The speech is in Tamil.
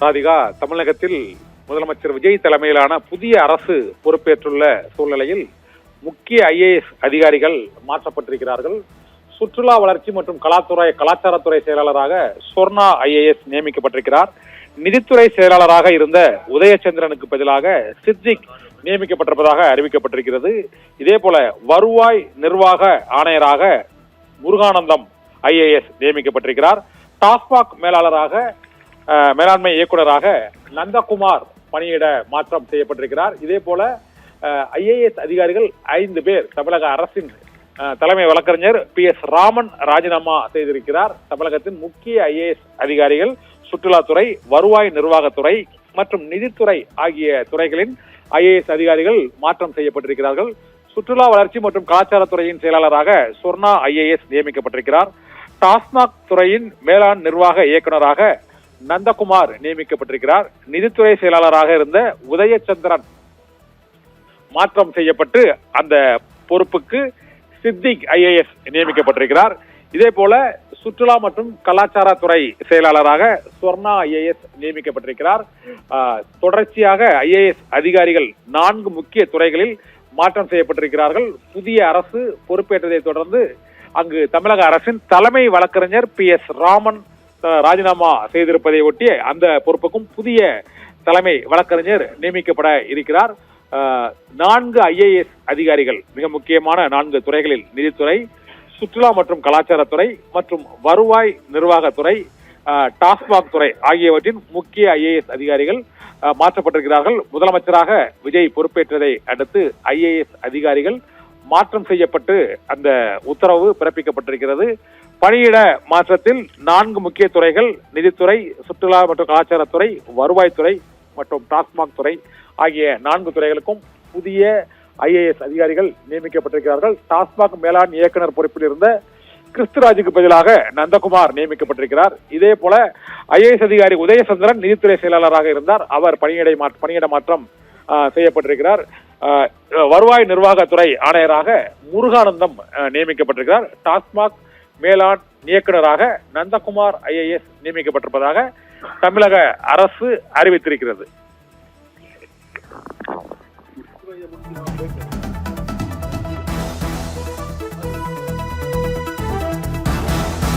ராதிகா, தமிழகத்தில் முதலமைச்சர் விஜய் தலைமையிலான புதிய அரசு பொறுப்பேற்றுள்ள சூழ்நிலையில் முக்கிய IAS அதிகாரிகள் மாற்றப்பட்டிருக்கிறார்கள். சுற்றுலா வளர்ச்சி மற்றும் கலாச்சாரத்துறை செயலாளராக சொர்ணா IAS நியமிக்கப்பட்டிருக்கிறார். நிதித்துறை செயலாளராக இருந்த உதயச்சந்திரனுக்கு பதிலாக சித்திக் நியமிக்கப்பட்டிருப்பதாக அறிவிக்கப்பட்டிருக்கிறது. இதே போல வருவாய் நிர்வாக ஆணையராக முருகானந்தம் IAS நியமிக்கப்பட்டிருக்கிறார். டாஸ்மாக் மேலாண்மை இயக்குநராக நந்தகுமார் பணியிட மாற்றம் செய்யப்பட்டிருக்கிறார். இதே போல IAS அதிகாரிகள் 5 பேர் தமிழக அரசின் தலைமை வழக்கறிஞர் PS ராமன் ராஜினாமா செய்திருக்கிறார். தமிழகத்தின் முக்கிய IAS அதிகாரிகள் சுற்றுலாத்துறை, வருவாய் நிர்வாகத்துறை மற்றும் நிதித்துறை ஆகிய துறைகளின் IAS அதிகாரிகள் மாற்றம் செய்யப்பட்டிருக்கிறார்கள். சுற்றுலா வளர்ச்சி மற்றும் கலாச்சாரத்துறையின் செயலாளராக சொர்ணா IAS நியமிக்கப்பட்டிருக்கிறார். டாஸ்மாக் துறையின் மேலாண் நிர்வாக இயக்குநராக நந்தகுமார் நியமிக்கப்பட்டிருக்கிறார். நிதித்துறை செயலாளராக இருந்த உதயச்சந்திரன் மாற்றம் செய்யப்பட்டு அந்த பொறுப்புக்கு சித்திக் IAS நியமிக்கப்பட்டிருக்கிறார். இதே போல சுற்றுலா மற்றும் கலாச்சாரத்துறை செயலாளராக சொர்ணா IAS நியமிக்கப்பட்டிருக்கிறார். தொடர்ச்சியாக IAS அதிகாரிகள் 4 முக்கிய துறைகளில் மாற்றம் செய்யப்பட்டிருக்கிறார்கள். புதிய அரசு பொறுப்பேற்றதை தொடர்ந்து அங்கு தமிழக அரசின் தலைமை வழக்கறிஞர் PS ராமன் ராஜினாமா செய்திருப்பதை ஒட்டி அந்த பொறுப்புக்கும் புதிய தலைமை வழக்கறிஞர் நியமிக்கப்பட இருக்கிறார். 4 IAS அதிகாரிகள் மிக முக்கியமான 4 துறைகளில் நிதித்துறை, சுற்றுலா மற்றும் கலாச்சாரத்துறை மற்றும் வருவாய் நிர்வாகத்துறை, டாஸ்மாக் துறை ஆகியவற்றின் முக்கிய IAS அதிகாரிகள் மாற்றப்பட்டிருக்கிறார்கள். முதலமைச்சராக விஜய் பொறுப்பேற்றதை அடுத்து IAS அதிகாரிகள் மாற்றம் செய்யப்பட்டு அந்த உத்தரவு பிறப்பிக்கப்பட்டிருக்கிறது. பணியிட மாற்றத்தில் 4 முக்கிய துறைகள் நிதித்துறை, சுற்றுலா மற்றும் கலாச்சாரத்துறை, வருவாய்த்துறை மற்றும் டாஸ்மாக் துறை ஆகிய 4 துறைகளுக்கும் புதிய IAS அதிகாரிகள் நியமிக்கப்பட்டிருக்கிறார்கள். டாஸ்மாக் மேலாண் இயக்குனர் பொறுப்பில் இருந்த கிறிஸ்துராஜுக்கு பதிலாக நந்தகுமார் நியமிக்கப்பட்டிருக்கிறார். இதே போல IAS அதிகாரி உதயச்சந்திரன் நிதித்துறை செயலாளராக இருந்தார். அவர் பணியிட மாற்றம் செய்யப்பட்டிருக்கிறார். வருவாய் நிர்வாகத்துறை ஆணையராக முருகானந்தம் நியமிக்கப்பட்டிருக்கிறார். டாஸ்மாக் மேலாண் இயக்குநராக நந்தகுமார் IAS நியமிக்கப்பட்டிருப்பதாக தமிழக அரசு அறிவித்திருக்கிறது.